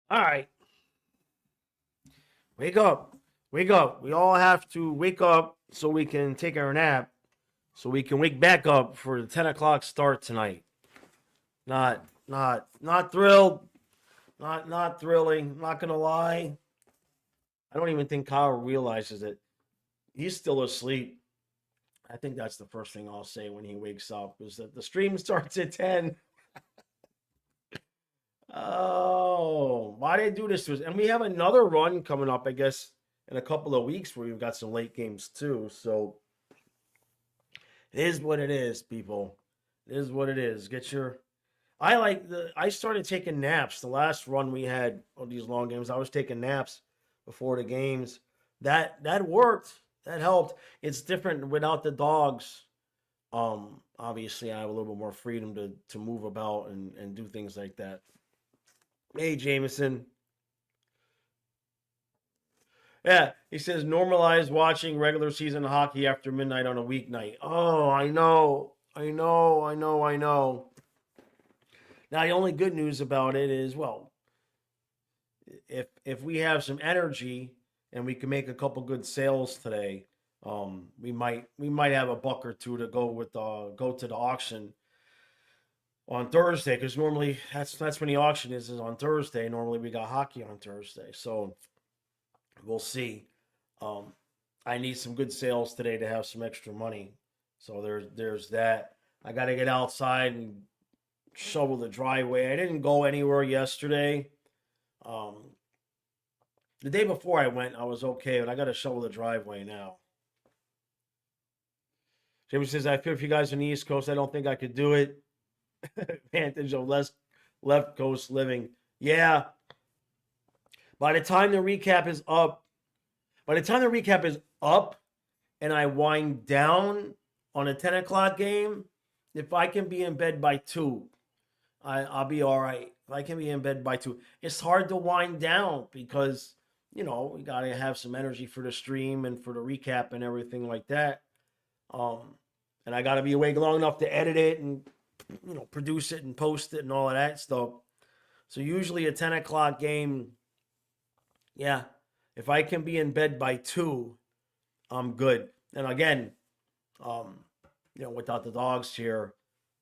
All right, wake up, wake up. We all have to wake up so we can take our nap, so we can wake back up for the 10 o'clock start tonight. Not thrilled. Not thrilling. Not gonna lie. I don't even think Kyle realizes it. He's still asleep. I think that's the first thing I'll say when he wakes up is that the stream starts at 10. Oh, why did they do this to us? And we have another run coming up, I guess, in a couple of weeks where we've got some late games too. So it is what it is, people. It is what it is. I started taking naps. The last run we had on these long games, I was taking naps before the games. That worked. That helped. It's different without the dogs. Obviously I have a little bit more freedom to move about and do things like that. Hey, Jameson. Yeah, he says normalize watching regular season hockey after midnight on a weeknight. Oh, I know. I know. I know. I know. Now, the only good news about it is, well, if we have some energy and we can make a couple good sales today, we might have a buck or two to go to the auction on Thursday because normally that's when the auction is on Thursday. Normally we got hockey on Thursday, so we'll see. Um, I need some good sales today to have some extra money. So there's that. I got to get outside and shovel the driveway. I didn't go anywhere yesterday. Um, the day before I went, I was okay, but I got to shovel the driveway now. Jimmy says, I feel for you guys on the East Coast. I don't think I could do it. Advantage of less left coast living. Yeah. By the time the recap is up, by the time the recap is up and I wind down on a 10 o'clock game, if I can be in bed by 2, I'll be all right. If I can be in bed by 2. It's hard to wind down because, we got to have some energy for the stream and for the recap and everything like that. Um, and I got to be awake long enough to edit it and, produce it and post it and all of that stuff. So usually a 10 o'clock game, yeah, if I can be in bed by 2, I'm good. And again, um, without the dogs here,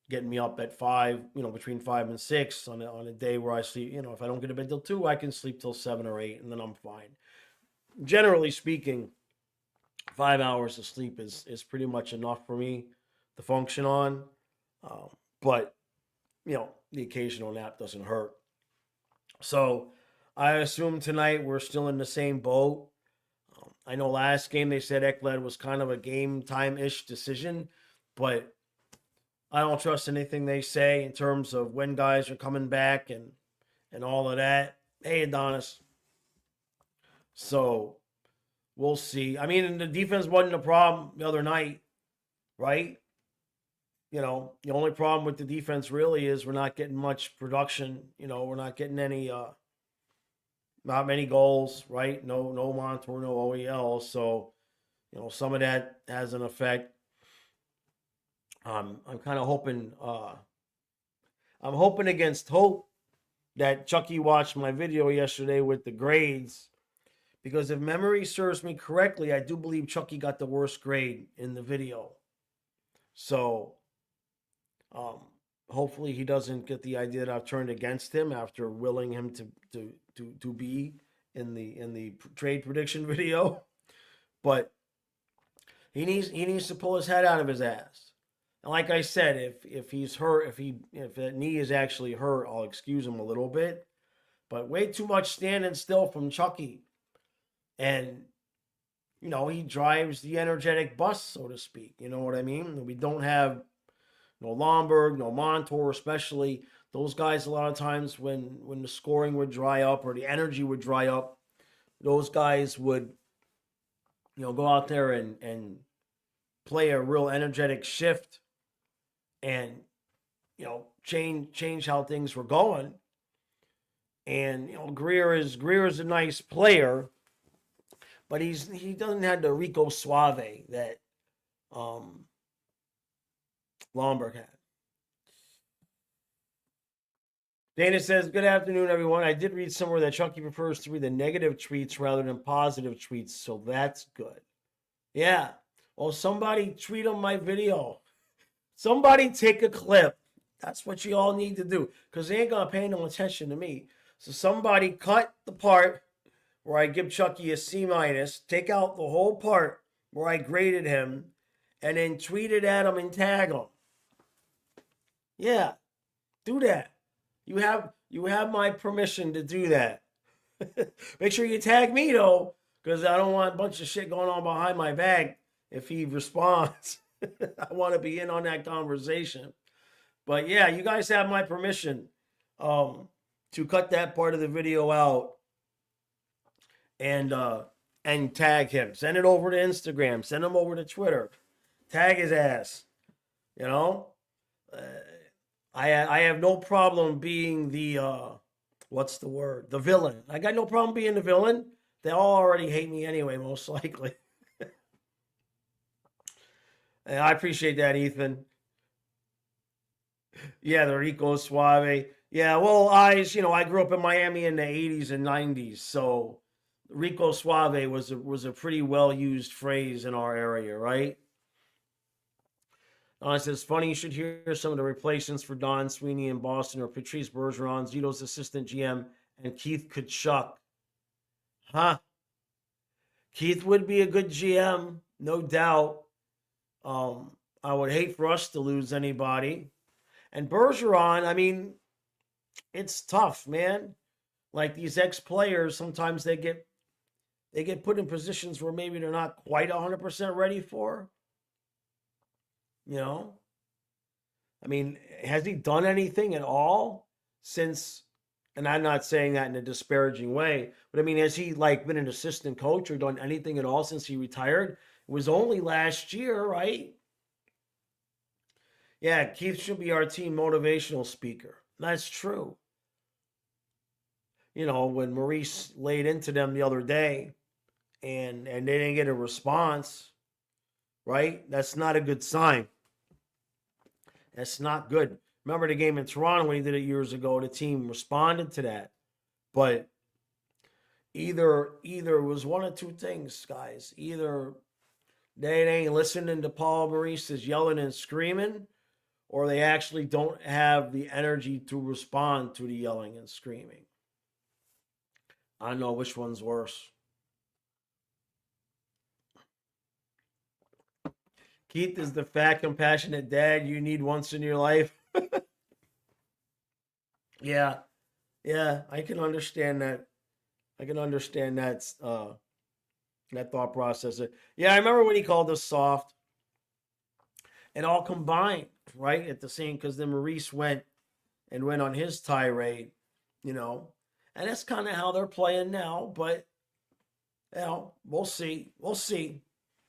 getting me up at 5, between 5 and 6 on a day where I sleep. If I don't get to bed till 2, I can sleep till 7 or 8, and then I'm fine. Generally speaking, 5 hours of sleep is pretty much enough for me to function on. But the occasional nap doesn't hurt. So I assume tonight we're still in the same boat. I know last game they said Ekblad was kind of a game time ish decision, but I don't trust anything they say in terms of when guys are coming back and all of that. Hey, Adonis. So we'll see. I mean, the defense wasn't a problem the other night, right? The only problem with the defense really is we're not getting much production. We're not getting any, not many goals, right? No Montour, no OEL. So, some of that has an effect. I'm kind of hoping, I'm hoping against hope that Chucky watched my video yesterday with the grades because if memory serves me correctly, I do believe Chucky got the worst grade in the video. So, um, hopefully he doesn't get the idea that I've turned against him after willing him to be in the trade prediction video. But he needs to pull his head out of his ass. And like I said, if he's hurt, if that knee is actually hurt, I'll excuse him a little bit. But way too much standing still from Chucky. And he drives the energetic bus, so to speak. You know what I mean? We don't have no Lomberg, no Montour, especially those guys. A lot of times when the scoring would dry up or the energy would dry up, those guys would go out there and play a real energetic shift and change how things were going. And Greer is a nice player, but he doesn't have the Rico Suave that um, Lomberg had. Dana says, "Good afternoon, everyone. I did read somewhere that Chucky prefers to read the negative tweets rather than positive tweets, so that's good." Yeah. Well, somebody tweet on my video. Somebody take a clip. That's what you all need to do, because they ain't gonna pay no attention to me. So somebody cut the part where I give Chucky a C minus, take out the whole part where I graded him, and then tweet it at him and tag him. Yeah, do that. You have my permission to do that. Make sure you tag me though, because I don't want a bunch of shit going on behind my back if he responds. I want to be in on that conversation. But yeah, you guys have my permission to cut that part of the video out and tag him. Send it over to Instagram. Send him over to Twitter. Tag his ass. You know, I have no problem being the what's the word? The villain. I got no problem being the villain. They all already hate me anyway, most likely. And I appreciate that, Ethan. Yeah, the Rico Suave. Yeah, well, I grew up in Miami in the 80s and 90s, so Rico Suave was a pretty well used phrase in our area, right? It says, funny you should hear some of the replacements for Don Sweeney in Boston or Patrice Bergeron, Zito's assistant GM, and Keith Kachuk. Huh? Keith would be a good GM, no doubt. I would hate for us to lose anybody. And Bergeron, I mean, it's tough, man. Like these ex-players, sometimes they get put in positions where maybe they're not quite 100% ready for. You know? I mean, has he done anything at all since, and I'm not saying that in a disparaging way, but I mean, has he like been an assistant coach or done anything at all since he retired? It was only last year, right? Yeah, Keith should be our team motivational speaker. That's true. You know, when Maurice laid into them the other day and they didn't get a response, right? That's not a good sign. That's not good. Remember the game in Toronto when he did it years ago, the team responded to that. But either it was one of two things, guys. Either they ain't listening to Paul Maurice's yelling and screaming, or they actually don't have the energy to respond to the yelling and screaming. I don't know which one's worse. Keith is the fat, compassionate dad you need once in your life. Yeah, I can understand that. I can understand that that thought process. Yeah, I remember when he called us soft. It all combined, right? At the same, because then Maurice went on his tirade, you know, and that's kind of how they're playing now. But you know, we'll see,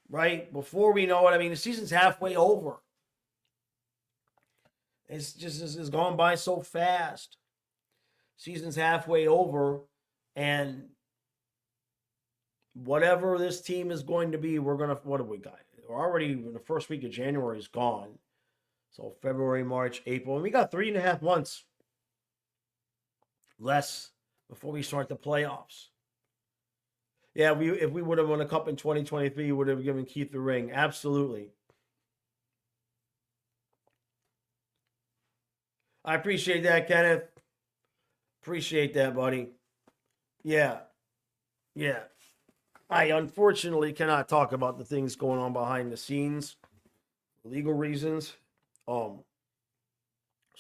right? Before we know it, I mean, the season's halfway over. It's gone by so fast. Season's halfway over, and whatever this team is going to be, what have we got? We're already in the first week of January is gone. So February, March, April, and we got 3.5 months less before we start the playoffs. Yeah, if we would have won a cup in 2023, we would have given Keith the ring. Absolutely. I appreciate that, Kenneth. Appreciate that, buddy. Yeah. I unfortunately cannot talk about the things going on behind the scenes, legal reasons. So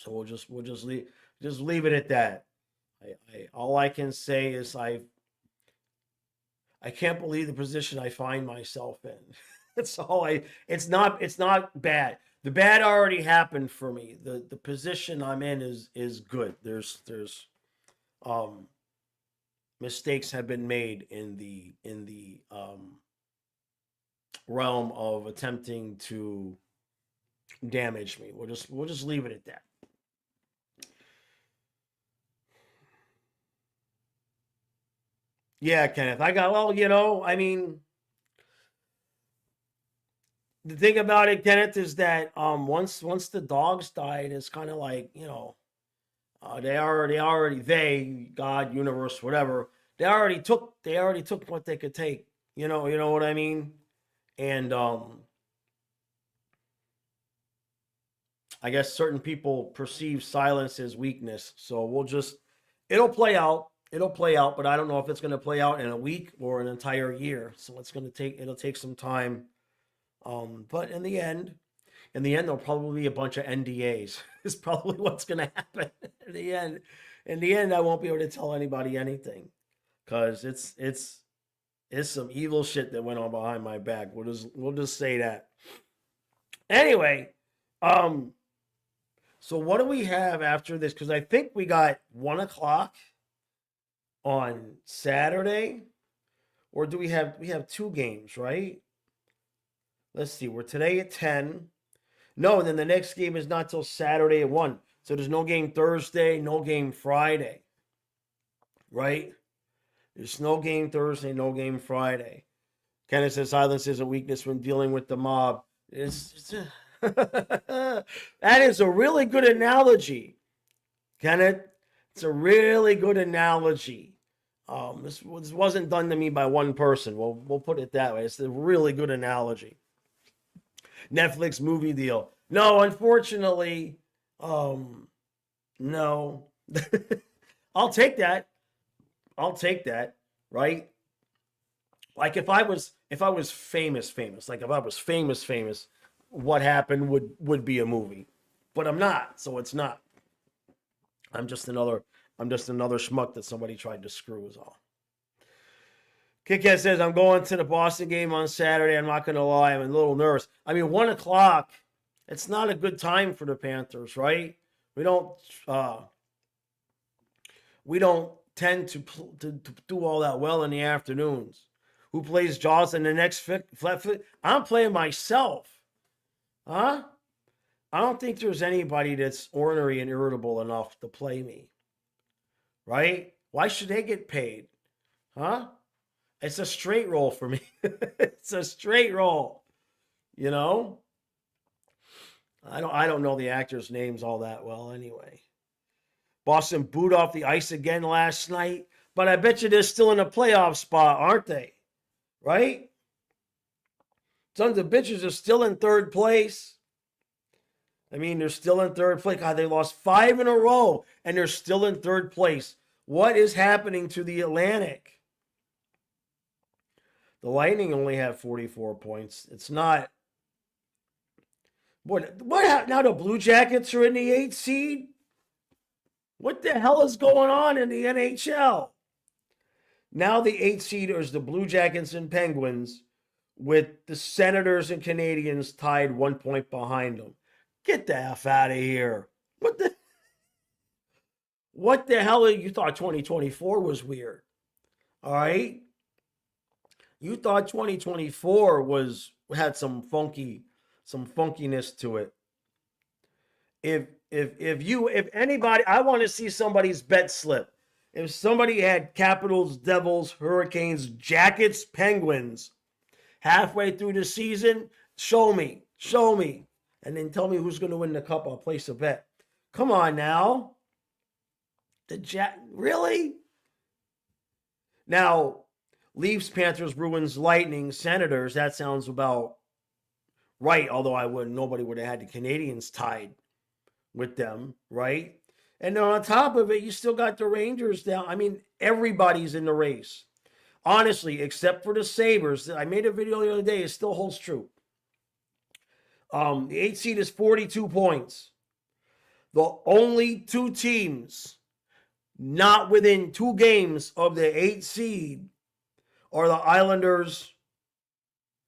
we'll just leave it at that. All I can say is I can't believe the position I find myself in. That's all it's not bad. The bad already happened for me. The position I'm in is good. There's mistakes have been made in the realm of attempting to damage me. We'll just leave it at that. Yeah, Kenneth. I mean, the thing about it, Kenneth, is that once the dogs died, it's kind of like, They, God, universe, whatever, they already took what they could take. You know what I mean? And I guess certain people perceive silence as weakness. So it'll play out. It'll play out, but I don't know if it's going to play out in a week or an entire year. So it'll take some time. But in the end, there'll probably be a bunch of NDAs. Is probably what's going to happen in the end. In the end, I won't be able to tell anybody anything because it's some evil shit that went on behind my back. We'll just say that. Anyway, so what do we have after this? Because I think we got 1:00 on Saturday, or do we have 2 games, right? Let's see. We're today at 10. No, and then the next game is not till Saturday at 1. So there's no game Thursday, no game Friday. Right? There's no game Thursday, no game Friday. Kenneth says silence is a weakness when dealing with the mob. That is a really good analogy, Kenneth. It's a really good analogy. This wasn't done to me by one person. We'll put it that way. It's a really good analogy. Netflix movie deal. No, unfortunately, no. I'll take that. Right? Like if I was famous, like if I was famous, what happened would be a movie. But I'm not, so it's not. I'm just another schmuck that somebody tried to screw is all. Kit says, I'm going to the Boston game on Saturday. I'm not going to lie. I'm a little nervous. I mean, 1:00, it's not a good time for the Panthers, right? We don't tend to do all that well in the afternoons. Who plays Jaws in the next flat foot? I'm playing myself. Huh? I don't think there's anybody that's ornery and irritable enough to play me. Right? Why should they get paid? Huh? It's a straight roll for me. It's a straight roll. You know? I don't know the actors' names all that well anyway. Boston booed off the ice again last night, but I bet you they're still in a playoff spot, aren't they? Right? Sons of bitches are still in third place. I mean, they're still in third place. God, they lost 5 in a row, and they're still in third place. What is happening to the Atlantic? The Lightning only have 44 points. It's not. What now the Blue Jackets are in the 8th seed? What the hell is going on in the NHL? Now the 8th seed is the Blue Jackets and Penguins, with the Senators and Canadiens tied 1 point behind them. Get the F out of here. What the hell? You thought 2024 was weird. All right? You thought 2024 had some funkiness to it. If anybody, I want to see somebody's bet slip. If somebody had Capitals, Devils, Hurricanes, Jackets, Penguins halfway through the season, show me, and then tell me who's going to win the cup. I'll place a bet. Come on now. Really? Now, Leafs, Panthers, Bruins, Lightning, Senators. That sounds about right. Although nobody would have had the Canadiens tied with them, right? And then on top of it, you still got the Rangers down. I mean, everybody's in the race. Honestly, except for the Sabres. I made a video the other day. It still holds true. The 8th seed is 42 points. The only 2 teams not within 2 games of the 8th seed are the Islanders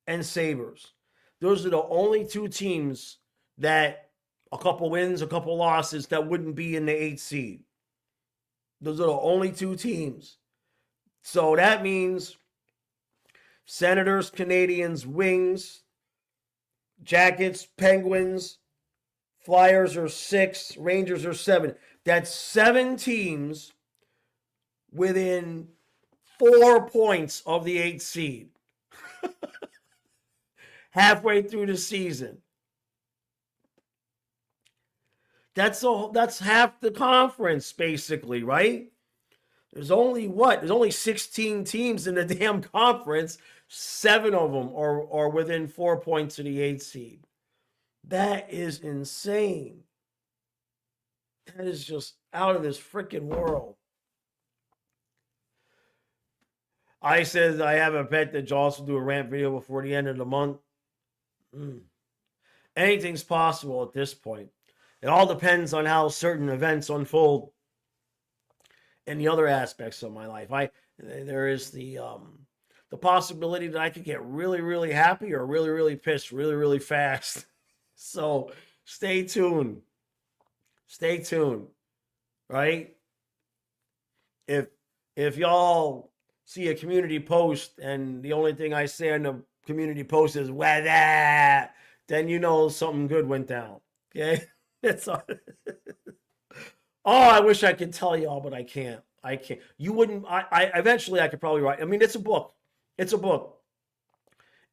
and Sabres. Those are the only 2 teams that a couple wins, a couple losses that wouldn't be in the 8th seed. Those are the only 2 teams. So that means Senators, Canadiens, Wings, Jackets, Penguins, Flyers are 6, Rangers are 7. That's 7 teams within 4 points of the 8th seed. Halfway through the season. That's half the conference, basically, right? There's only what? There's only 16 teams in the damn conference. 7 of them are within 4 points of the 8th seed. That is insane. That is just out of this freaking world. I said I have a bet that Jaws will do a rant video before the end of the month. Anything's possible at this point. It all depends on how certain events unfold in the other aspects of my life. There is the possibility that I could get really, really happy or really, really pissed really, really fast. So stay tuned. Stay tuned. Right? If y'all see a community post and the only thing I say on the community post is weather, then you know something good went down. Okay? That's all. Oh, I wish I could tell y'all, but I can't. I can't. You wouldn't. I eventually I could probably write. I mean, it's a book. It's a book.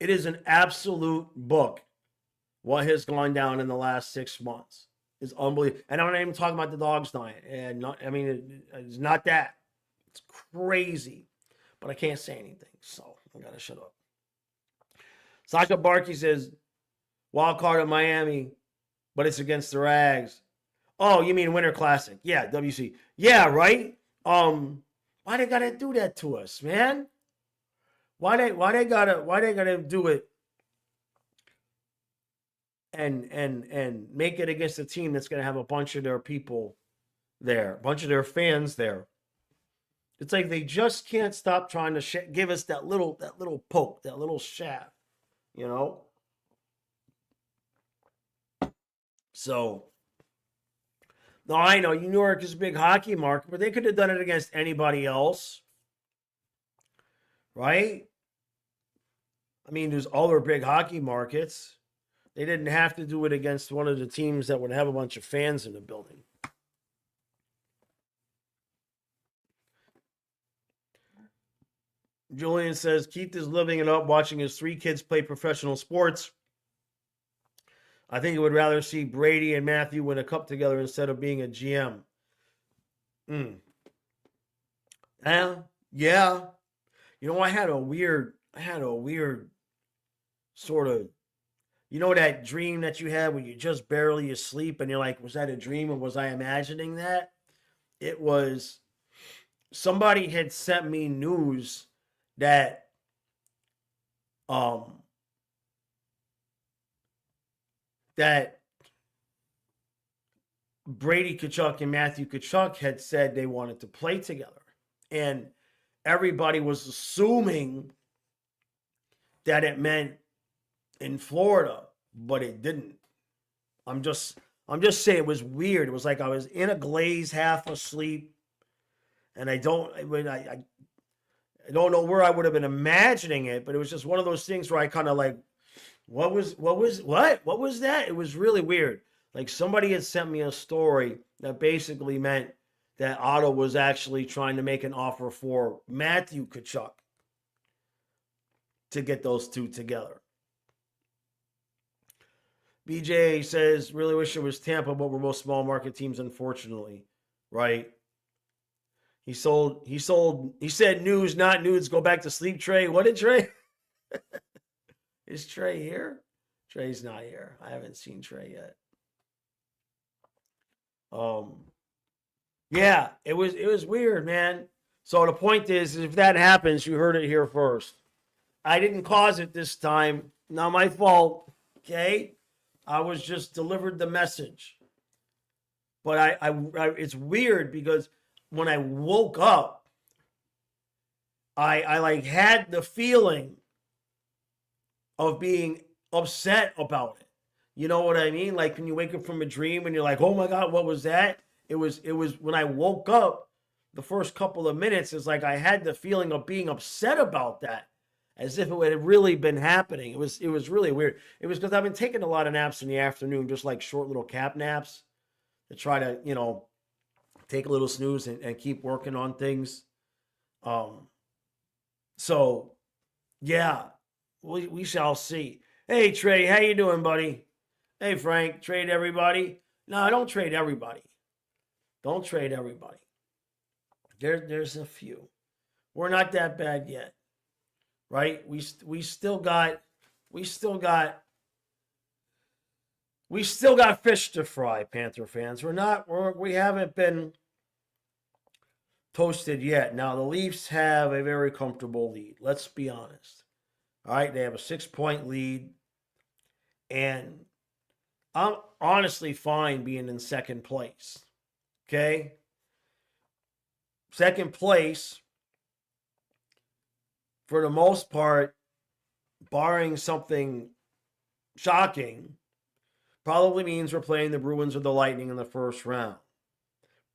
It is an absolute book. What has gone down in the last 6 months is unbelievable. And I'm not even talking about the dogs dying. And not. I mean, it's not that. It's crazy. But I can't say anything, so I gotta shut up. Saka Barkey says, wild card in Miami, but it's against the Rags. Oh, you mean Winter Classic? Yeah, WC. Yeah, right. Why they gotta do that to us, man? Why they gotta do it and make it against a team that's gonna have a bunch of their people there, a bunch of their fans there? It's like they just can't stop trying to give us that little poke, that little shaft, you know? So, no, I know New York is a big hockey market, but they could have done it against anybody else, right? I mean, there's other big hockey markets. They didn't have to do it against one of the teams that would have a bunch of fans in the building. Julian says Keith is living it up watching his 3 kids play professional sports. I think he would rather see Brady and Matthew win a cup together instead of being a GM. Yeah. You know, I had a weird sort of, you know, that dream that you had when you just barely asleep and you're like, was that a dream or was I imagining that? It was, somebody had sent me news that that Brady Tkachuk and Matthew Tkachuk had said they wanted to play together. And everybody was assuming that it meant in Florida, but it didn't. I'm just saying it was weird. It was like I was in a glaze, half asleep, and I don't know where I would have been imagining it, but it was just one of those things where I kind of like, what was that? It was really weird. Like somebody had sent me a story that basically meant that Otto was actually trying to make an offer for Matthew Tkachuk to get those two together. BJ says, really wish it was Tampa, but we're both small market teams, unfortunately. Right? He said news, not nudes. Go back to sleep, Trey. What did Trey? Is Trey here? Trey's not here. I haven't seen Trey yet. Yeah, it was weird, man. So the point is, if that happens, you heard it here first. I didn't cause it this time. Not my fault. Okay? I was just delivered the message. But I it's weird because when I woke up, I like had the feeling of being upset about it. You know what I mean? Like when you wake up from a dream and you're like, oh my God, what was that? It was when I woke up, the first couple of minutes, it's like I had the feeling of being upset about that, as if it had really been happening. It was really weird. It was because I've been taking a lot of naps in the afternoon, just like short little cap naps to try to, you know, take a little snooze and keep working on things. So yeah, we shall see. Hey Trey, how you doing, buddy? Hey Frank, Trey to everybody. No, don't trade everybody. Don't trade everybody. There's a few. We're not that bad yet, right? We still got we still got we still got fish to fry, Panther fans. We haven't been toasted yet. Now the Leafs have a very comfortable lead. Let's be honest. All right, they have a 6-point lead, and I'm honestly fine being in second place. Okay? Second place, for the most part, barring something shocking, probably means we're playing the Bruins or the Lightning in the first round.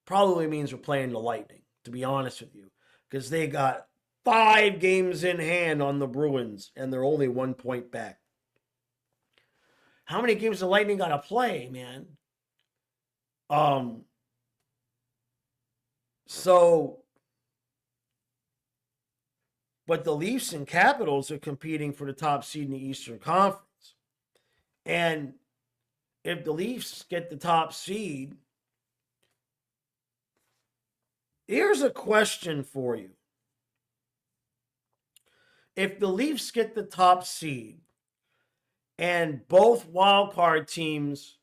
Probably means we're playing the Lightning, to be honest with you, because they got 5 games in hand on the Bruins, and they're only 1 point back. How many games the Lightning got to play, man? But the Leafs and Capitals are competing for the top seed in the Eastern Conference. And if the Leafs get the top seed, here's a question for you. If the Leafs get the top seed and both wildcard teams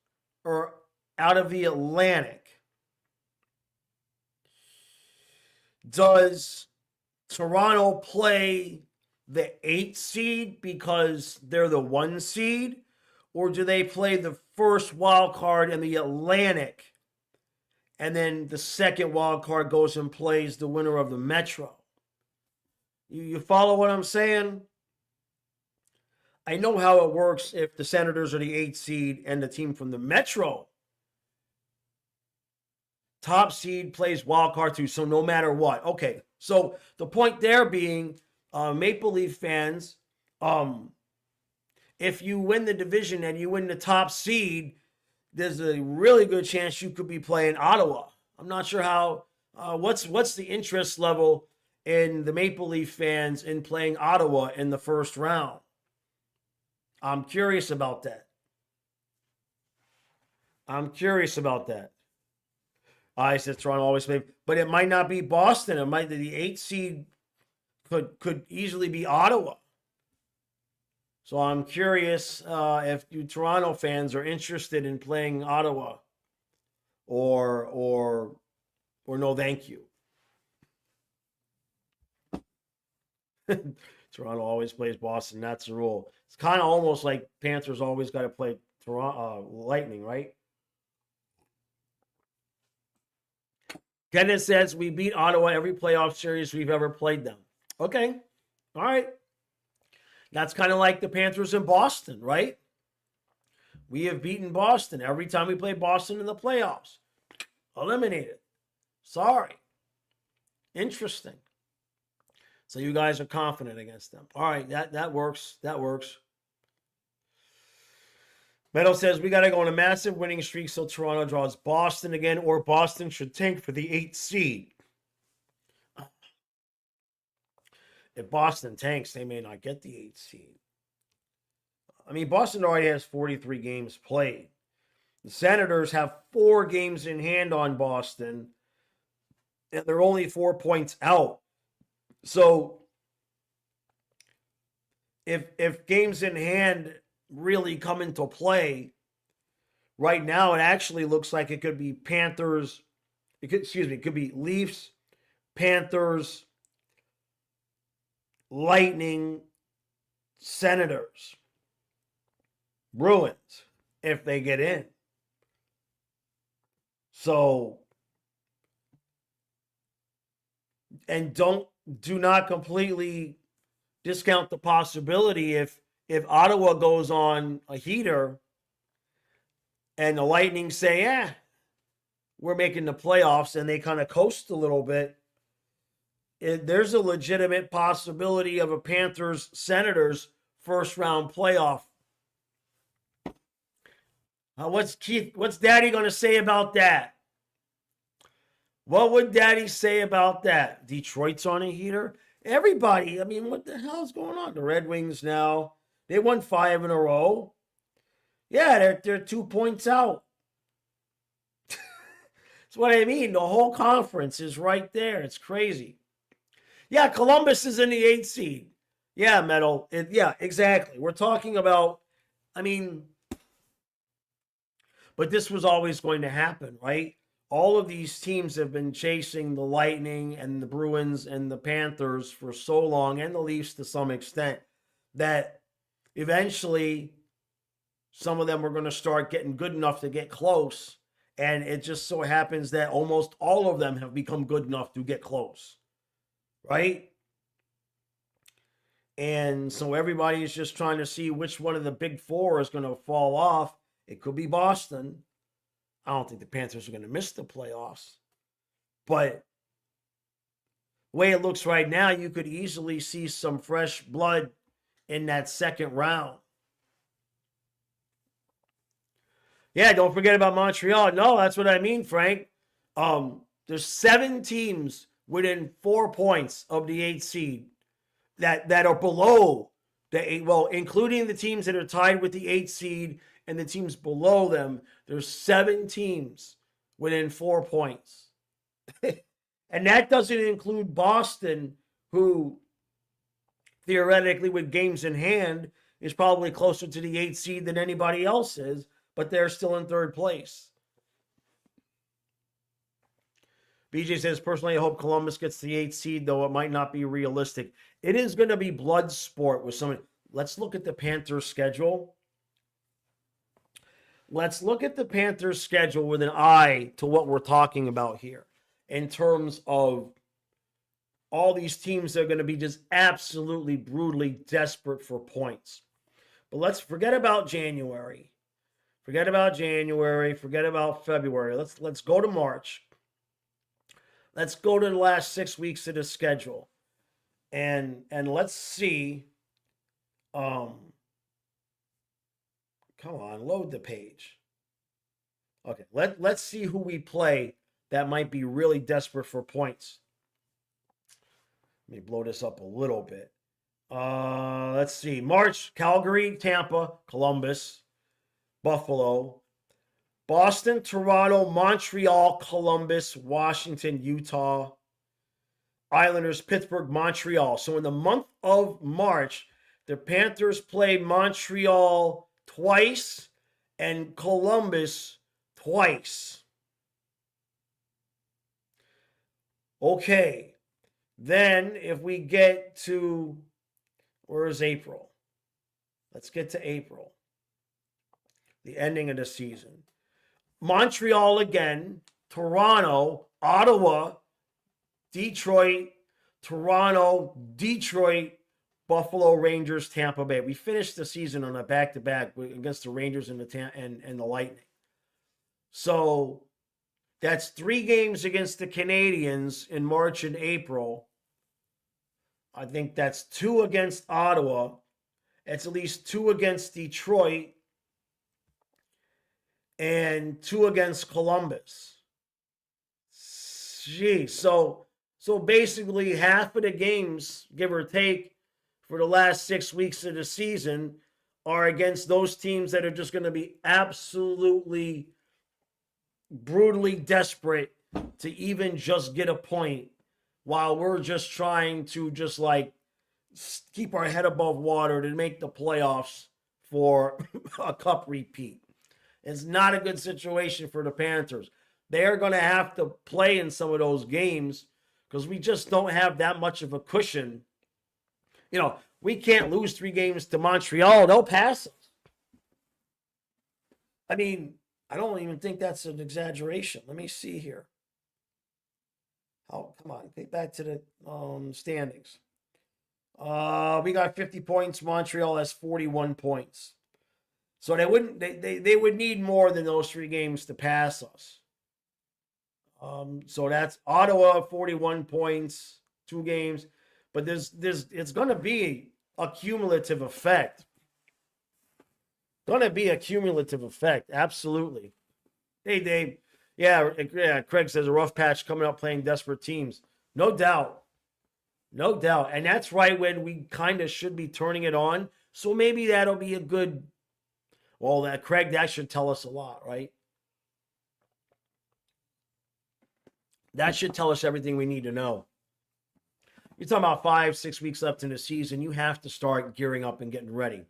are out of the Atlantic, does Toronto play the 8th seed because they're the 1 seed? Or do they play the first wild card in the Atlantic, and then the second wild card goes and plays the winner of the Metro? You follow what I'm saying? I know how it works if the Senators are the 8th seed and the team from the Metro top seed plays wild card 2, so no matter what. Okay, so the point there being, Maple Leaf fans, if you win the division and you win the top seed, there's a really good chance you could be playing Ottawa. I'm not sure how. What's the interest level in the Maple Leaf fans in playing Ottawa in the first round? I'm curious about that. I said Toronto always played, but it might not be Boston. It might be the 8th seed. Could easily be Ottawa. So I'm curious if you Toronto fans are interested in playing Ottawa, or no, thank you. Toronto always plays Boston. That's the rule. It's kind of almost like Panthers always got to play Toronto Lightning, right? Kenneth says we beat Ottawa every playoff series we've ever played them. Okay. All right. That's kind of like the Panthers in Boston, right? We have beaten Boston every time we play Boston in the playoffs. Eliminated. Sorry. Interesting. So you guys are confident against them. All right, that works. That works. Meadow says we got to go on a massive winning streak so Toronto draws Boston again, or Boston should tank for the 8th seed. If Boston tanks, they may not get the 8th seed. I mean, Boston already has 43 games played. The Senators have 4 games in hand on Boston, and they're only 4 points out. So if games in hand really come into play, right now it actually looks like it could be Panthers. It could be Leafs, Panthers, Lightning, Senators, Bruins, if they get in. So, and do not completely discount the possibility if Ottawa goes on a heater and the Lightning say, we're making the playoffs, and they kind of coast a little bit, there's a legitimate possibility of a Panthers-Senators first-round playoff. What's Daddy going to say about that? What would Daddy say about that? Detroit's on a heater? Everybody, I mean, what the hell is going on? The Red Wings now, they won 5 in a row. Yeah, they're 2 points out. what I mean. The whole conference is right there. It's crazy. Yeah, Columbus is in the 8th seed. Yeah, Metal. Yeah, exactly. We're talking about, I mean, but this was always going to happen, right? All of these teams have been chasing the Lightning and the Bruins and the Panthers for so long, and the Leafs to some extent, that eventually some of them are going to start getting good enough to get close. And it just so happens that almost all of them have become good enough to get close, right? And so everybody is just trying to see which one of the big four is going to fall off. It could be Boston. I don't think the Panthers are going to miss the playoffs. But the way it looks right now, you could easily see some fresh blood in that second round. Yeah, don't forget about Montreal. No, that's what I mean, Frank. There's 7 teams within 4 points of the 8th seed that are below the 8. Well, including the teams that are tied with the 8th seed and the teams below them. There's 7 teams within 4 points. And that doesn't include Boston, who theoretically, with games in hand, is probably closer to the 8th seed than anybody else is, but they're still in 3rd place. BJ says, personally, I hope Columbus gets the 8th seed, though it might not be realistic. It is going to be blood sport with someone. Let's look at the Panthers' schedule. Let's look at the Panthers' schedule with an eye to what we're talking about here in terms of all these teams that are going to be just absolutely brutally desperate for points. But let's forget about January. Forget about January. Forget about February. Let's go to March. Let's go to the last 6 weeks of the schedule. And let's see. Come on, load the page. Okay, let's see who we play that might be really desperate for points. Let me blow this up a little bit. Let's see. March, Calgary, Tampa, Columbus, Buffalo, Boston, Toronto, Montreal, Columbus, Washington, Utah, Islanders, Pittsburgh, Montreal. So in the month of March, the Panthers play Montreal twice and Columbus twice. Okay. Then if we get to, where is April? Let's get to April. The ending of the season. Montreal again, Toronto, Ottawa, Detroit, Toronto, Detroit, Buffalo, Rangers, Tampa Bay. We finished the season on a back-to-back against the Rangers and the Lightning. So that's 3 games against the Canadiens in March and April. I think that's 2 against Ottawa. It's at least 2 against Detroit and 2 against Columbus. Geez, so basically half of the games, give or take, for the last 6 weeks of the season are against those teams that are just going to be absolutely brutally desperate to even just get a point, while we're just trying to just like keep our head above water to make the playoffs for a cup repeat. It's not a good situation for the Panthers. They're going to have to play in some of those games because we just don't have that much of a cushion. You know, we can't lose 3 games to Montreal. They'll pass us. I mean, I don't even think that's an exaggeration. Let me see here. Oh, come on. Get back to the standings. We got 50 points. Montreal has 41 points. So they would need more than those 3 games to pass us. So that's Ottawa, 41 points, 2 games. But it's going to be a cumulative effect. Going to be a cumulative effect, absolutely. Hey, Dave. Yeah, Craig says a rough patch coming up playing desperate teams. No doubt. No doubt. And that's right when we kind of should be turning it on. So maybe that'll be a good, well, Craig, that should tell us a lot, right? That should tell us everything we need to know. You're talking about 5-6 weeks left in the season. You have to start gearing up and getting ready.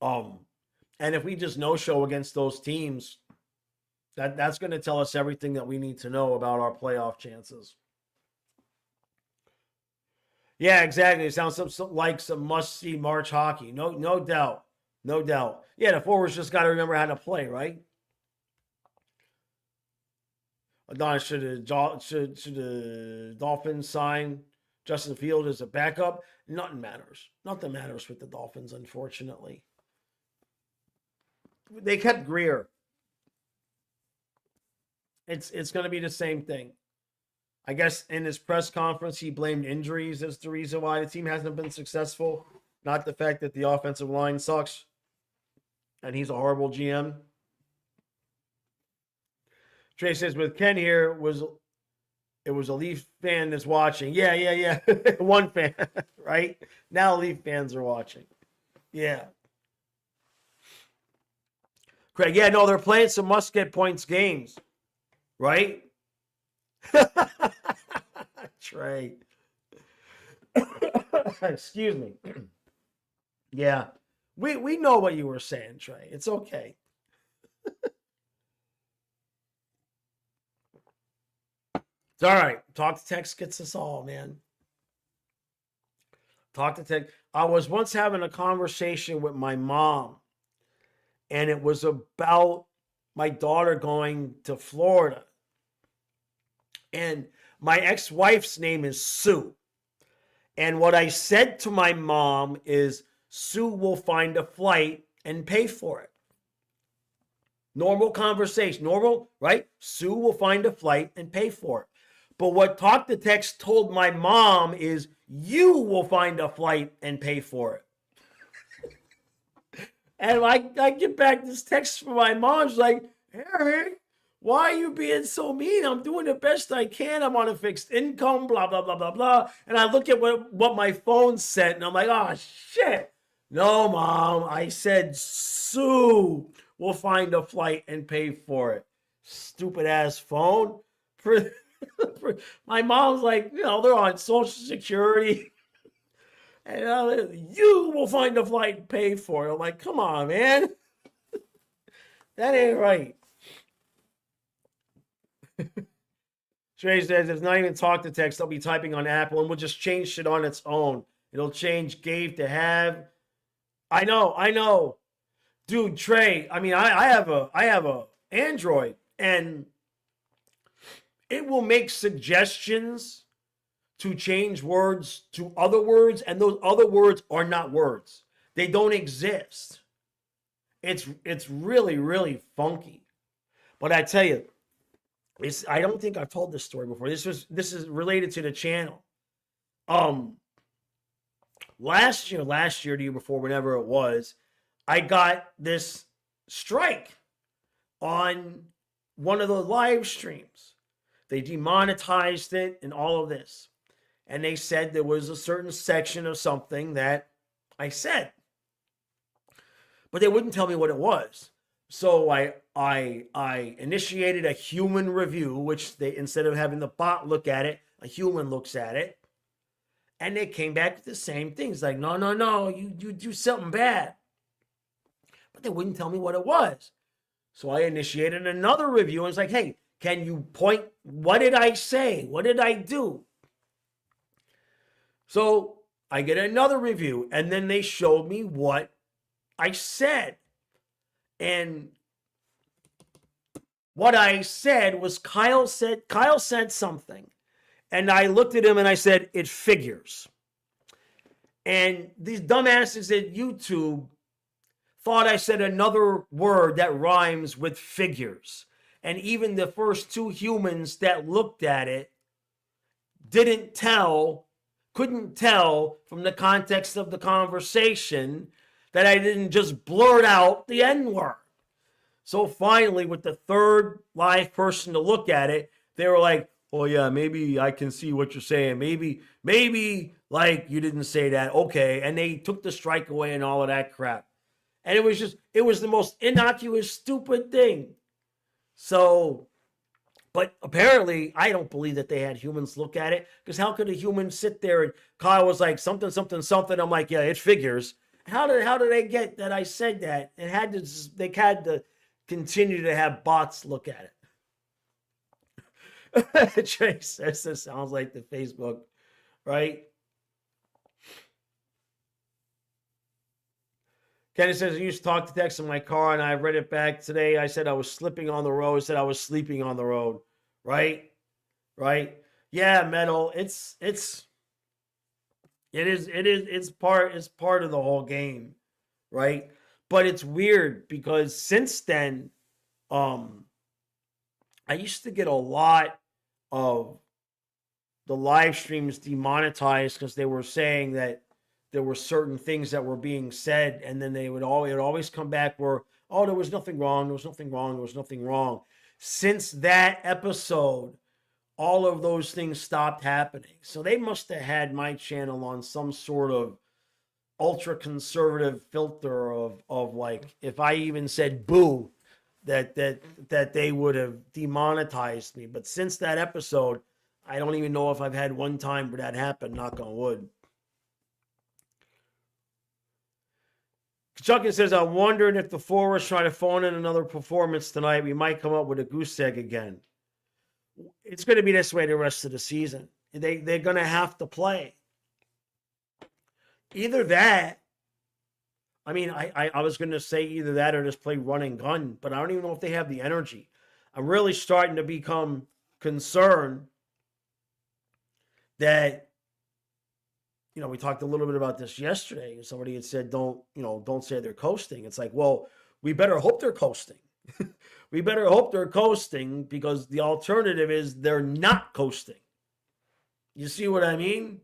And if we just no-show against those teams, that's going to tell us everything that we need to know about our playoff chances. Yeah, exactly. It sounds like some must-see March hockey. No doubt. No doubt. Yeah, the forwards just got to remember how to play, right? Adonis, should the Dolphins sign Justin Field as a backup? Nothing matters. Nothing matters with the Dolphins, unfortunately. They kept Greer. It's going to be the same thing. I guess in his press conference, he blamed injuries as the reason why the team hasn't been successful, not the fact that the offensive line sucks and he's a horrible GM. Trey says, with Ken here, it was a Leaf fan that's watching. Yeah. One fan, right? Now Leaf fans are watching. Yeah. Craig, yeah, no, they're playing some must-get-points games, right? Trey. Excuse me. Yeah. We know what you were saying, Trey. It's okay. It's all right. Talk to text gets us all, man. Talk to text. I was once having a conversation with my mom, and it was about my daughter going to Florida. And my ex-wife's name is Sue. And what I said to my mom is, Sue will find a flight and pay for it. Normal conversation. Normal, right? Sue will find a flight and pay for it. But what Talk to Text told my mom is, you will find a flight and pay for it. And I get back this text from my mom. She's like, Eric, why are you being so mean? I'm doing the best I can. I'm on a fixed income, blah, blah, blah, blah, blah. And I look at what my phone said, and I'm like, oh, shit. No, Mom. I said Sue will find a flight and pay for it. Stupid-ass phone. My mom's like, they're on Social Security. And you will find a flight and pay for it. I'm like, come on, man. That ain't right. Trey says, it's not even Talk to Text. They'll be typing on Apple, and we'll just change shit on its own. It'll change gave to have. I know. Dude, Trey, I mean, I have a Android, and it will make suggestions to change words to other words, and those other words are not words. They don't exist. It's really, really funky. But I tell you, I don't think I've told this story before. This is related to the channel. Last year, the year before, whenever it was, I got this strike on one of the live streams. They demonetized it and all of this. And they said there was a certain section of something that I said. But they wouldn't tell me what it was. So I initiated a human review, which they, instead of having the bot look at it, a human looks at it. And they came back with the same things. Like, no, you do something bad. But they wouldn't tell me what it was. So I initiated another review and it's like, hey, can you point, what did I say? What did I do? So I get another review, and then they showed me what I said. And what I said was Kyle said something. And I looked at him and I said, it figures. And these dumbasses at YouTube thought I said another word that rhymes with figures. And even the first two humans that looked at it couldn't tell from the context of the conversation that I didn't just blurt out the N-word. So finally, with the third live person to look at it, they were like, oh yeah, maybe I can see what you're saying. Maybe like you didn't say that. Okay. And they took the strike away and all of that crap. And it was the most innocuous, stupid thing. So, But apparently, I don't believe that they had humans look at it, because how could a human sit there and Kyle was like something, something, something? I'm like, yeah, it figures. How did they get that I said that? They had to continue to have bots look at it. Trey says this sounds like the Facebook, right? Kenny says, I used to talk to text in my car, and I read it back today. I said I was slipping on the road. I said I was sleeping on the road. Right? Right? Yeah, Metal. It's part of the whole game, right? But it's weird because since then, I used to get a lot of the live streams demonetized because they were saying that there were certain things that were being said, and then it would always come back where, oh, there was nothing wrong, there was nothing wrong, there was nothing wrong. Since that episode, all of those things stopped happening. So they must have had my channel on some sort of ultra conservative filter of like, if I even said boo, that they would have demonetized me. But since that episode, I don't even know if I've had one time where that happened, knock on wood. Chucky says, I'm wondering if the Forwards try to phone in another performance tonight, we might come up with a goose egg again. It's going to be this way the rest of the season. They're going to have to play. Either that, I mean, I was going to say either that or just play run and gun, but I don't even know if they have the energy. I'm really starting to become concerned that, we talked a little bit about this yesterday. Somebody had said, don't say they're coasting. It's like, well, we better hope they're coasting. We better hope they're coasting, because the alternative is they're not coasting. You see what I mean?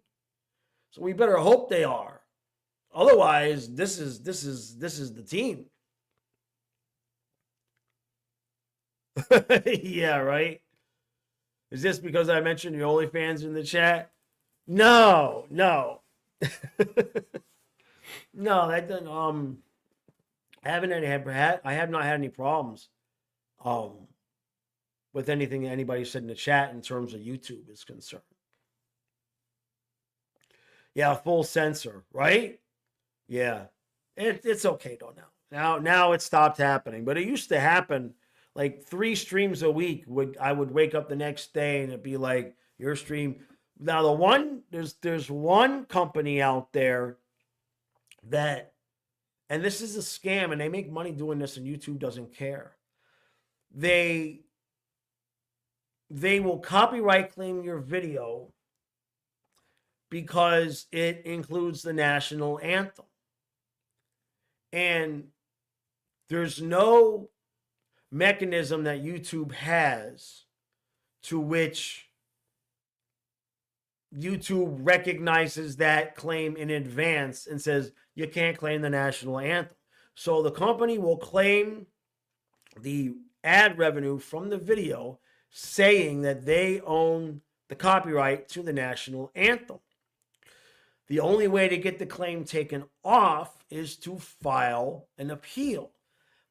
So we better hope they are. Otherwise, this is the team. Yeah, right? Is this because I mentioned the OnlyFans in the chat? No. No, that doesn't. I have not had any problems with anything that anybody said in the chat in terms of YouTube is concerned. Yeah, full censor, right? Yeah, it's okay though now. Now it stopped happening, but it used to happen like 3 streams a week. I would wake up the next day and it'd be like, your stream. Now there's one company out there that, and this is a scam, and they make money doing this, and YouTube doesn't care. They will copyright claim your video because it includes the national anthem. And there's no mechanism that YouTube has to which YouTube recognizes that claim in advance and says, you can't claim the national anthem. So the company will claim the ad revenue from the video, saying that they own the copyright to the national anthem. The only way to get the claim taken off is to file an appeal.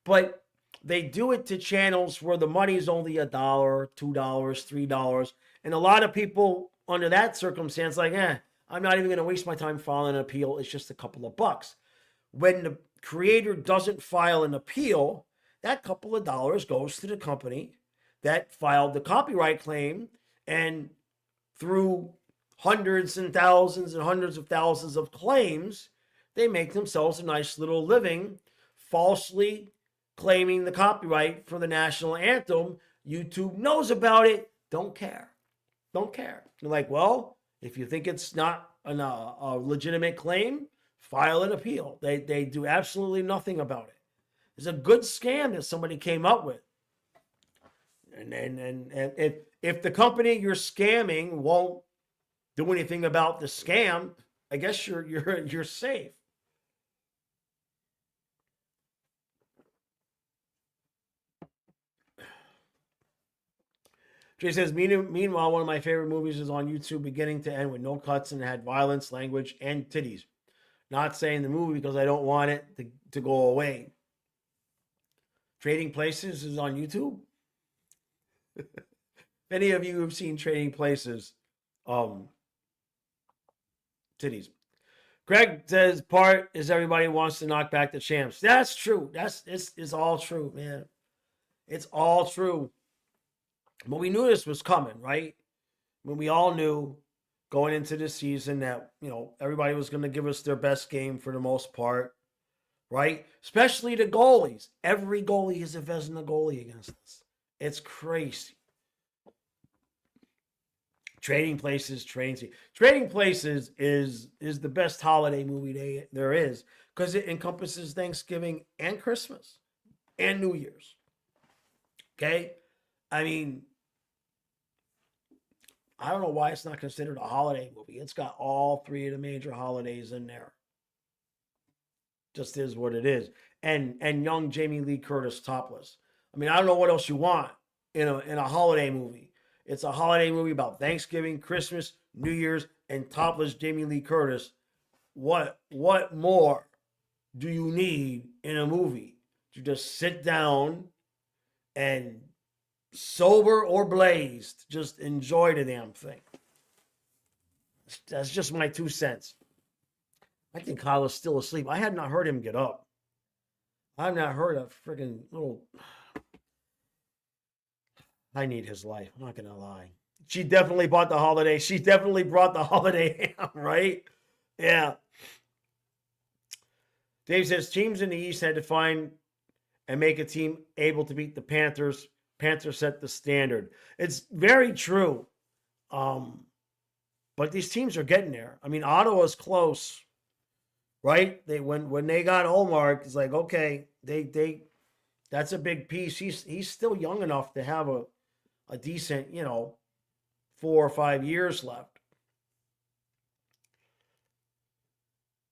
But they do it to channels where the money is only $1, $2, $3. And a lot of people under that circumstance, like, I'm not even going to waste my time filing an appeal. It's just a couple of bucks. When the creator doesn't file an appeal, that couple of dollars goes to the company that filed the copyright claim, and through hundreds and thousands and hundreds of thousands of claims, they make themselves a nice little living falsely claiming the copyright for the national anthem. YouTube knows about it, don't care. Don't care. They're like, well, if you think it's not a legitimate claim, file an appeal. They do absolutely nothing about it. It's a good scam that somebody came up with. And if the company you're scamming won't do anything about the scam, I guess you're safe. Jay says, meanwhile, one of my favorite movies is on YouTube beginning to end with no cuts and had violence, language, and titties. Not saying the movie because I don't want it to go away. Trading Places is on YouTube? any of you have seen Trading Places, titties. Greg says part is everybody wants to knock back the champs. That's true. It's all true, man. It's all true. But we knew this was coming, right? When we all knew going into the season that, everybody was going to give us their best game for the most part, right? Especially the goalies. Every goalie is a Vezina goalie against us. It's crazy. Trading Places is the best holiday movie there is because it encompasses Thanksgiving and Christmas and New Year's. Okay? I mean, I don't know why it's not considered a holiday movie. It's got all three of the major holidays in there. Just is what it is. And young Jamie Lee Curtis topless. I mean, I don't know what else you want in a holiday movie. It's a holiday movie about Thanksgiving, Christmas, New Year's, and topless Jamie Lee Curtis. What more do you need in a movie? To just sit down and sober or blazed, just enjoy the damn thing. That's just my 2 cents. I think Kyle is still asleep. I had not heard him get up. I have not heard a freaking little... I need his life. I'm not going to lie. She definitely bought the holiday. She definitely brought the holiday ham, right? Yeah. Dave says, teams in the East had to find and make a team able to beat the Panthers. Panthers set the standard. It's very true. But these teams are getting there. I mean, Ottawa's close, right? When they got Olmark, it's like, okay, that's a big piece. He's still young enough to have a decent, 4 or 5 years left.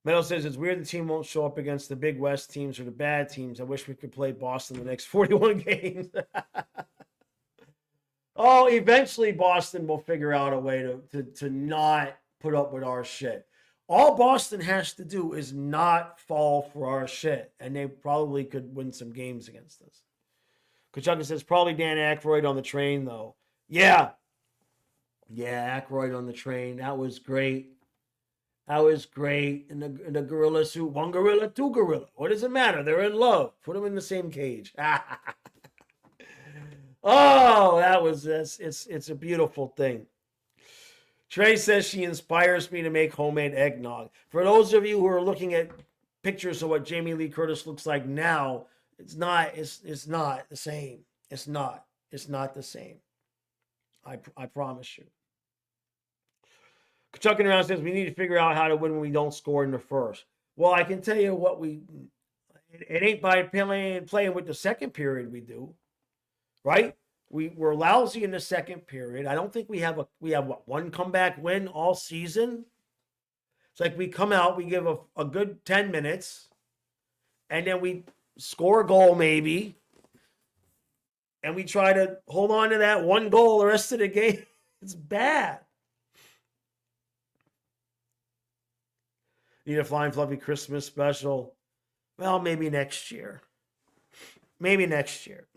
Meadow says it's weird the team won't show up against the Big West teams or the bad teams. I wish we could play Boston the next 41 games. Oh, eventually Boston will figure out a way to not put up with our shit. All Boston has to do is not fall for our shit, and they probably could win some games against us. Kachunga says, probably Dan Aykroyd on the train, though. Yeah, Aykroyd on the train. That was great. In the gorilla suit. One gorilla, two gorilla. What does it matter? They're in love. Put them in the same cage. Oh, it's a beautiful thing. Trey says she inspires me to make homemade eggnog. For those of you who are looking at pictures of what Jamie Lee Curtis looks like now, it's not the same. It's not the same. I promise you. Chucking around says we need to figure out how to win when we don't score in the first. Well, I can tell you what it ain't by playing with the second period we do. Right? We're lousy in the second period. I don't think we have one comeback win all season. It's like we come out, we give a good 10 minutes, and then we score a goal maybe, and we try to hold on to that one goal the rest of the game. It's bad. Need a Flying Fluffy Christmas special. Well, maybe next year. Next year,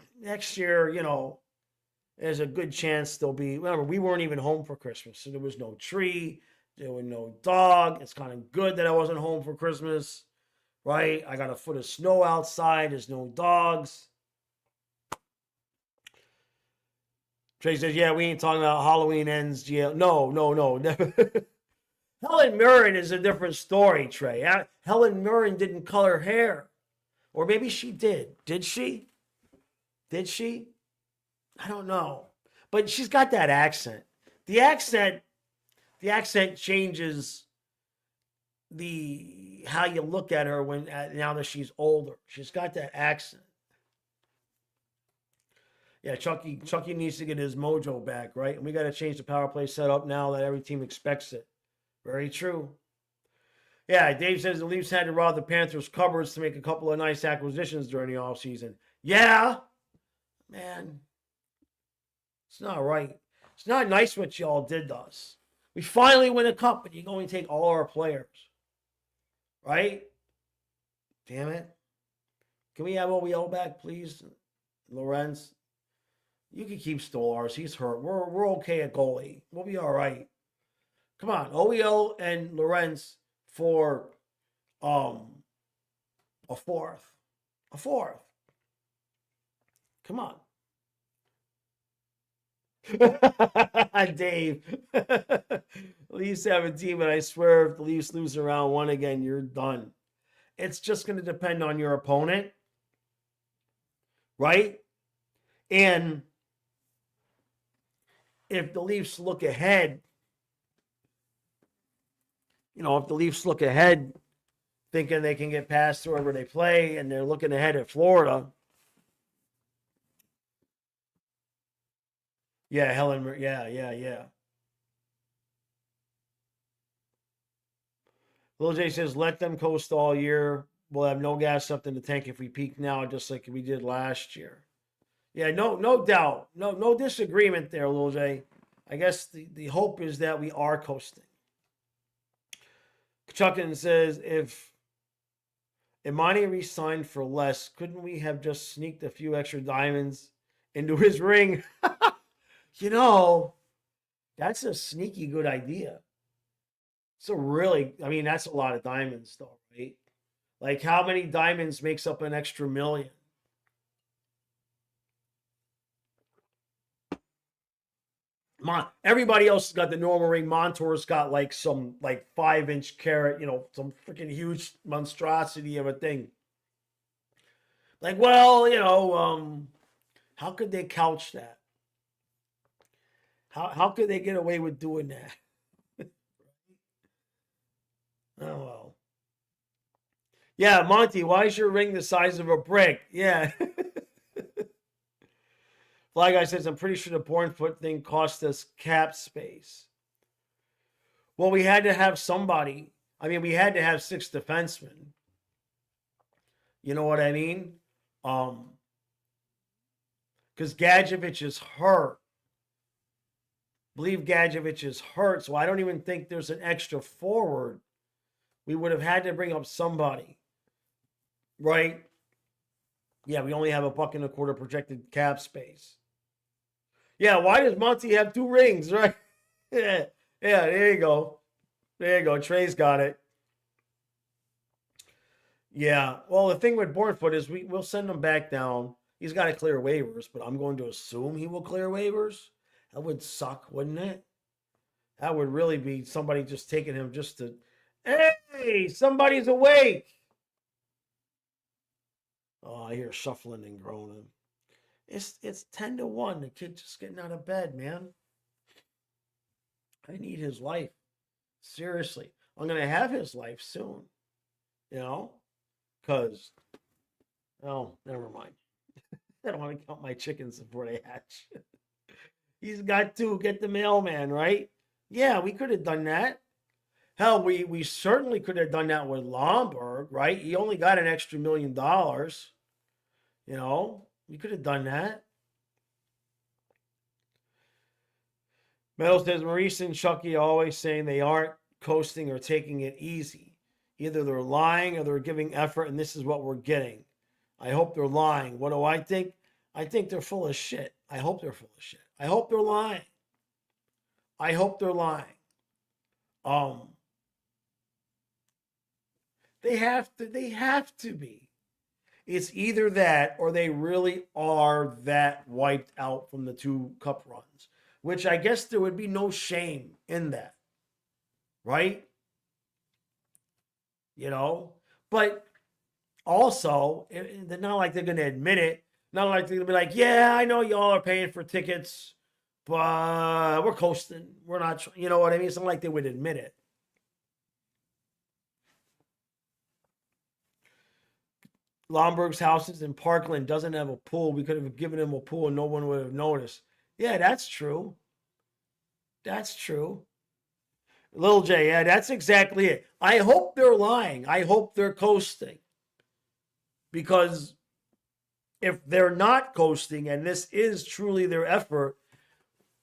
there's a good chance there'll be. Remember, we weren't even home for Christmas, so there was no tree, there was no dog. It's kind of good that I wasn't home for Christmas, right? I got a foot of snow outside. There's no dogs. Trey says, yeah, we ain't talking about Halloween ends. Yeah, no. Helen Mirren is a different story, Trey. Helen Mirren didn't color hair. Or maybe she did. Did she? I don't know. But she's got that accent. The accent changes how you look at her now that she's older. She's got that accent. Yeah, Chucky needs to get his mojo back, right? And we got to change the power play setup now that every team expects it. Very true. Yeah, Dave says the Leafs had to rob the Panthers' cupboards to make a couple of nice acquisitions during the offseason. Yeah, man. It's not right. It's not nice what y'all did to us. We finally win a cup, and you're going to take all our players. Right? Damn it. Can we have OBL back, please? Lorenz. You can keep Stolarz. He's hurt. We're okay at goalie. We'll be all right. Come on, OEL and Lorenz for a fourth. A fourth. Come on. Dave. Leafs 17, but I swear if the Leafs lose around one again, you're done. It's just going to depend on your opponent, right? And if the Leafs look ahead, if the Leafs look ahead thinking they can get past whoever they play and they're looking ahead at Florida. Yeah, Helen, yeah. Lil J says, let them coast all year. We'll have no gas left in the tank if we peak now, just like we did last year. Yeah, no doubt. No disagreement there, Lil J. I guess the hope is that we are coasting. Chuckin says, if Imani re-signed for less, couldn't we have just sneaked a few extra diamonds into his ring? That's a sneaky good idea. So really, that's a lot of diamonds though, right? Like how many diamonds makes up an extra million? Everybody else has got the normal ring. Montour's got like some 5-inch carat, some freaking huge monstrosity of a thing. Like, well, how could they couch that? How could they get away with doing that? Oh well. Yeah, Monty, why is your ring the size of a brick? Yeah. Fly Guy says, I'm pretty sure the Bournefoot thing cost us cap space. Well, we had to have somebody. We had to have 6 defensemen. You know what I mean? Because Gadjevich is hurt. I believe Gadjevich is hurt, so I don't even think there's an extra forward. We would have had to bring up somebody. Right? Yeah, we only have $1.25 projected cap space. Yeah, why does Monty have 2 rings, right? Yeah, there you go. Trey's got it. Yeah, well, the thing with Bournefoot is we'll send him back down. He's got to clear waivers, but I'm going to assume he will clear waivers. That would suck, wouldn't it? That would really be somebody just taking him just to, hey, somebody's awake. Oh, I hear shuffling and groaning. It's 10-1. The kid just getting out of bed, man. I need his life. Seriously. I'm going to have his life soon. Because, never mind. I don't want to count my chickens before they hatch. He's got to get the mailman, right? Yeah, we could have done that. Hell, we certainly could have done that with Lomberg, right? He only got an extra $1 million. We could have done that. Metal says, Maurice and Chucky are always saying they aren't coasting or taking it easy. Either they're lying or they're giving effort, and this is what we're getting. I hope they're lying. What do I think? I think they're full of shit. I hope they're full of shit. I hope they're lying. They have to be. It's either that or they really are that wiped out from the 2 cup runs, which I guess there would be no shame in that, right? But also, they're not like they're going to admit it. Not like they're going to be like, yeah, I know y'all are paying for tickets, but we're coasting. We're not, you know what I mean? It's not like they would admit it. Lomberg's houses in Parkland doesn't have a pool. We could have given him a pool and no one would have noticed. Yeah, that's true. Lil J, yeah, that's exactly it. I hope they're lying. I hope they're coasting. Because if they're not coasting and this is truly their effort,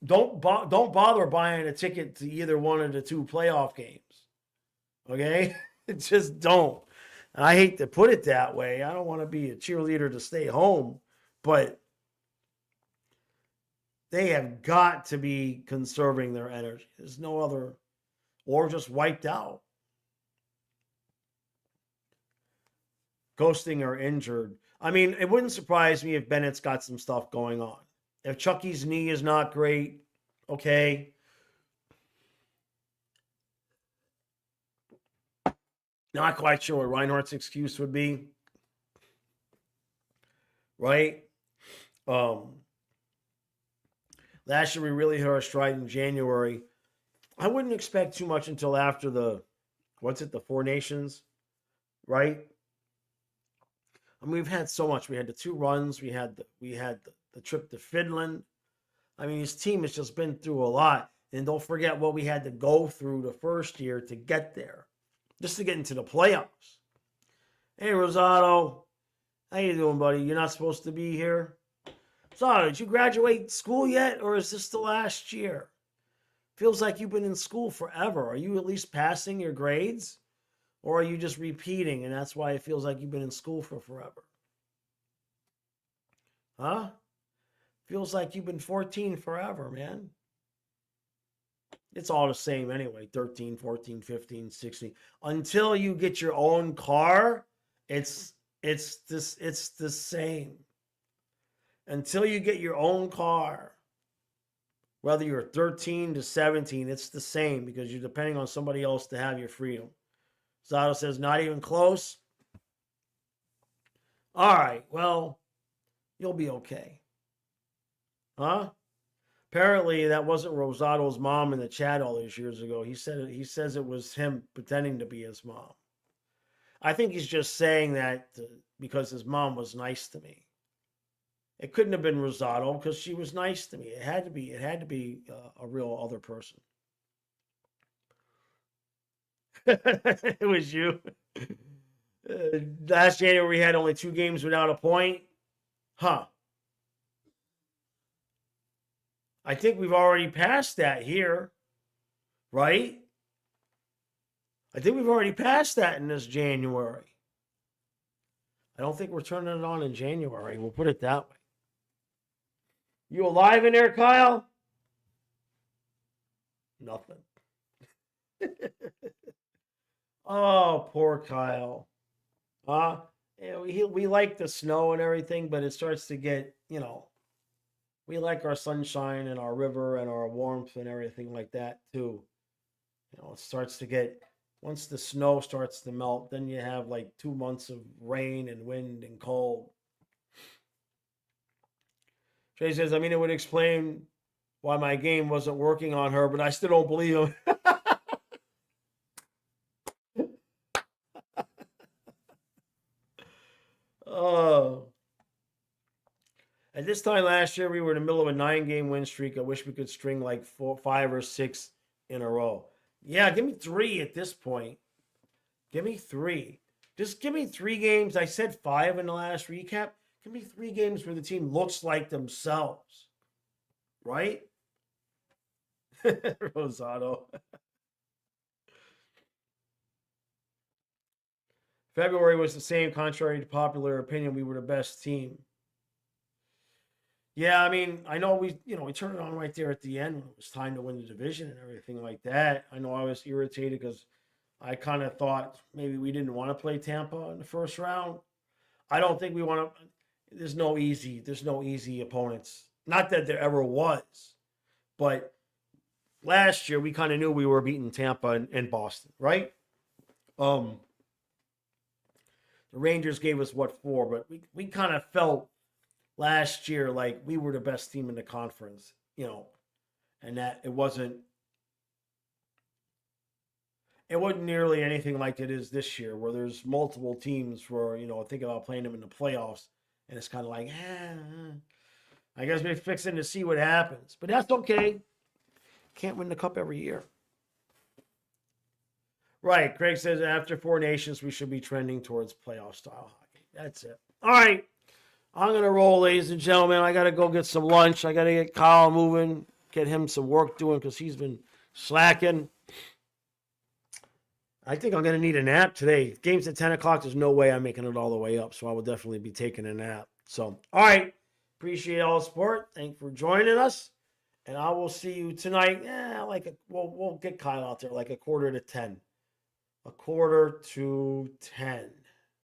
don't bother buying a ticket to either one of the 2 playoff games. Okay? Just don't. I hate to put it that way. I don't want to be a cheerleader to stay home, but They have got to be conserving their energy. There's no other, or just wiped out. Ghosting or injured. I mean, it wouldn't surprise me if Bennett's got some stuff going on. If Chucky's knee is not great, okay. Not quite sure what Reinhardt's excuse would be. Right? Last year we really hit our stride in January. I wouldn't expect too much until after the Four Nations, right? I mean, we've had so much. We had the 2 runs. We had the trip to Finland. I mean, his team has just been through a lot. And don't forget what we had to go through the first year to get there, just to get into the playoffs. Hey, Rosado, how you doing, buddy? You're not supposed to be here. Rosado, did you graduate school yet, or is this the last year? Feels like you've been in school forever. Are you at least passing your grades? Or are you just repeating, and that's why it feels like you've been in school for forever? Huh? Feels like you've been 14 forever, man. It's all the same anyway. 13, 14, 15, 16. Until you get your own car, it's the same. Until you get your own car, whether you're 13 to 17, it's the same because you're depending on somebody else to have your freedom. Zato says, not even close. All right, well, you'll be okay. Huh? Apparently, that wasn't Rosato's mom in the chat all these years ago. He says it was him pretending to be his mom. I think he's just saying that because his mom was nice to me. It couldn't have been Rosato because she was nice to me. It had to be a real other person. It was you. Last January, we had only 2 games without a point. Huh. I think we've already passed that here, right? I think we've already passed that in this January. I don't think we're turning it on in January. We'll put it that way. You alive in there, Kyle? Nothing. Oh, poor Kyle. We like the snow and everything, but it starts to get, we like our sunshine and our river and our warmth and everything like that too. It starts to get, once the snow starts to melt, then you have like 2 months of rain and wind and cold. Trey says, it would explain why my game wasn't working on her, but I still don't believe him. Oh. At this time last year, we were in the middle of a 9-game win streak. I wish we could string like 5 or 6 in a row. Yeah, give me 3 at this point. Give me 3. Just give me 3 games. I said 5 in the last recap. Give me 3 games where the team looks like themselves. Right? Rosato. February was the same. Contrary to popular opinion, we were the best team. Yeah, I know we turned it on right there at the end when it was time to win the division and everything like that. I know I was irritated because I kind of thought maybe we didn't want to play Tampa in the first round. I don't think we want to. There's no easy opponents. Not that there ever was, but last year we kind of knew we were beating Tampa and Boston, right? The Rangers gave us 4, but we kind of felt last year like we were the best team in the conference, and that it wasn't nearly anything like it is this year, where there's multiple teams where, think about playing them in the playoffs, and it's kind of like, I guess we're fixing to see what happens. But that's okay. Can't win the cup every year. Right. Craig says after 4 Nations, we should be trending towards playoff style hockey. That's it. All right. I'm going to roll, ladies and gentlemen. I got to go get some lunch. I got to get Kyle moving, get him some work doing because he's been slacking. I think I'm going to need a nap today. Game's at 10 o'clock. There's no way I'm making it all the way up, so I will definitely be taking a nap. So, all right. Appreciate all the support. Thanks for joining us. And I will see you tonight. We'll get Kyle out there like a quarter to 10. A quarter to 10.